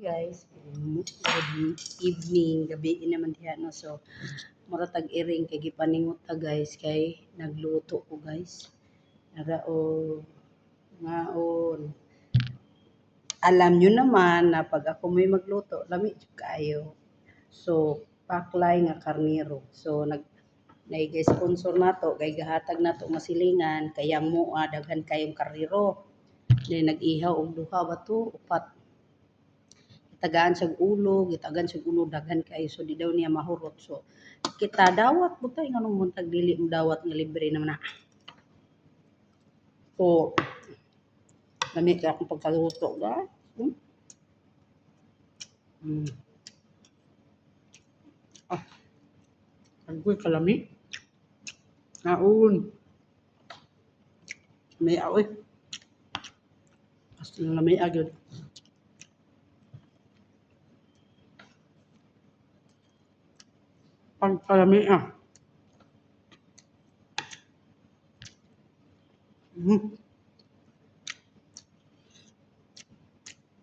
guys. Good evening, gabi naman diha no. So mura tag iring kay gipaningot ta guys kay nagluto ko guys. Nagao ngaon. Alam nyo naman na pag ako may magluto, lami jud kayo. So paklay nga karniro. So nag-sponsor nato kay gahatag nato masilingan kaya mo daghan kayong karniro. Nag-ihaw og duha ba to, upat. Gitagaan sa ulo daghan kayo so di daw niya mahurot. So kita dawat butay nganong muntag dili mo dawat nga libre naman na. So lami kay akong pagkaluto guys. Agoy kalami. Naun. May aoy. Basta lami agad. Pagkalami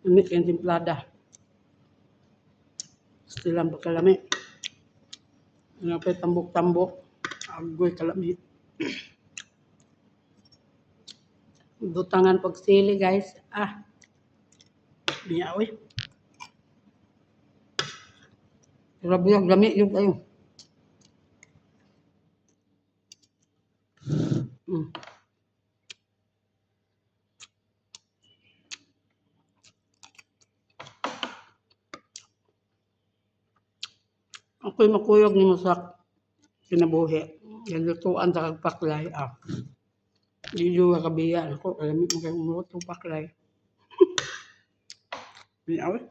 Lami kayong timplada. Stilang pagkalami. Nga pa tambok-tambok. Agoy kalami. Butangan pagsili guys. Biya oy. Grabe ang lami yung kayo. Ako'y makuyog ni mo sa kinabuhi. Yan lutuan sa kagpaklay. Di juga kabiya. Ako, alam mo kayong umuto paklay. Biya oy.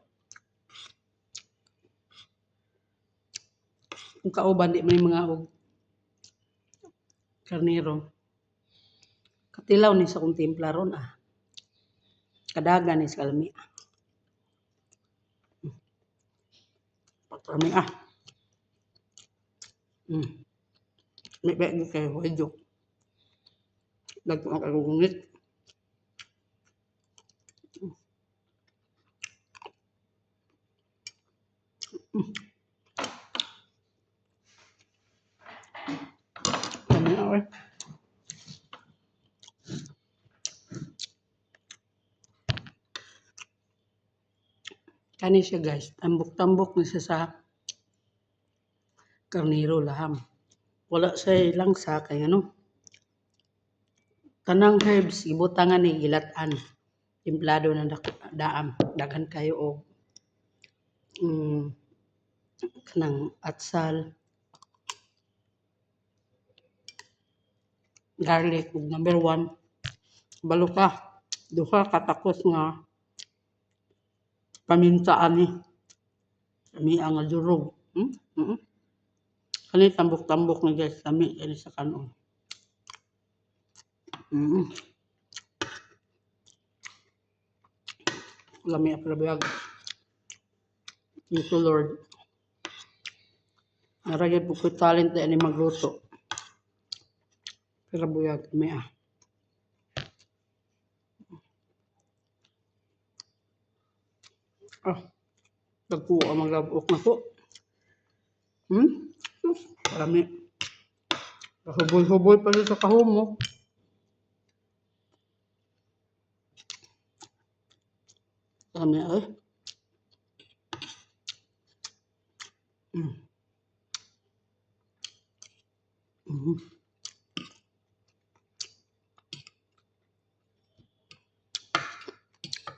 Kung kauban, di may mga karnero. Katilaw ni sa kong timpla ron Kadagan ni sa kalami Paklami May bagi kayo wadyo. Dagpo ang kagugungit. Kami oy. Kani siya guys. Tambok-tambok na siya sa karniro laham. Wala sa langsa kay tanang herbs gibutangan ni gilatan. Timplado ng daam. Daghan kayo og kanang atsal, garlic ug number 1 balo ka duha katakos nga paminta ani. Kami ang durog. Kani tambok-tambok na guys, kami ani sa kanon. Lami aprabiyag. Thank you Lord. Naragay po ko talent na ani magluto. Pero buyag kami Nagpuo ang maglabok na po. Lami. Hubol-hubol pa rin sa kahumo. Lami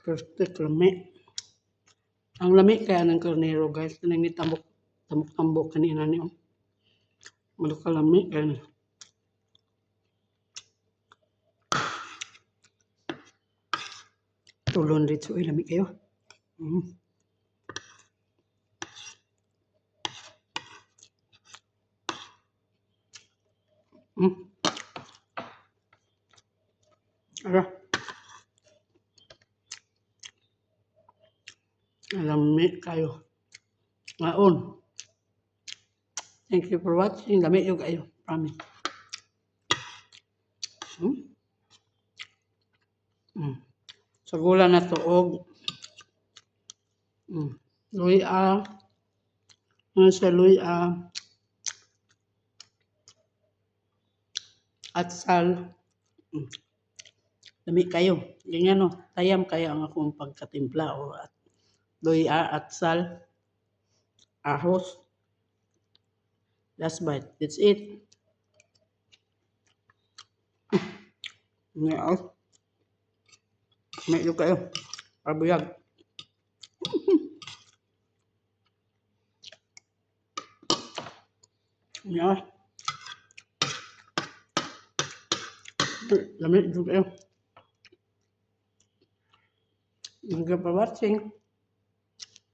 Perfect lami. Ang lami kaya ng karnero guys. Kanang ni tambok kanina niyo. Malo kalami kaya tulon dito ay lami kayo. Lami kayo. Ngaon. Thank you for watching. Lami yung kayo. Promise. Sa gula na to og Luya. Ano sa luya. Atsal. Lami kayo. Ganyan no. Tayam kayo ang akong pagkatimpla o luya, atsal, ahos. Last bite. That's it. Ngayon. Medyo kayo. Pabuyag. Ngayon. Lamig juga kayo. Thank you for watching.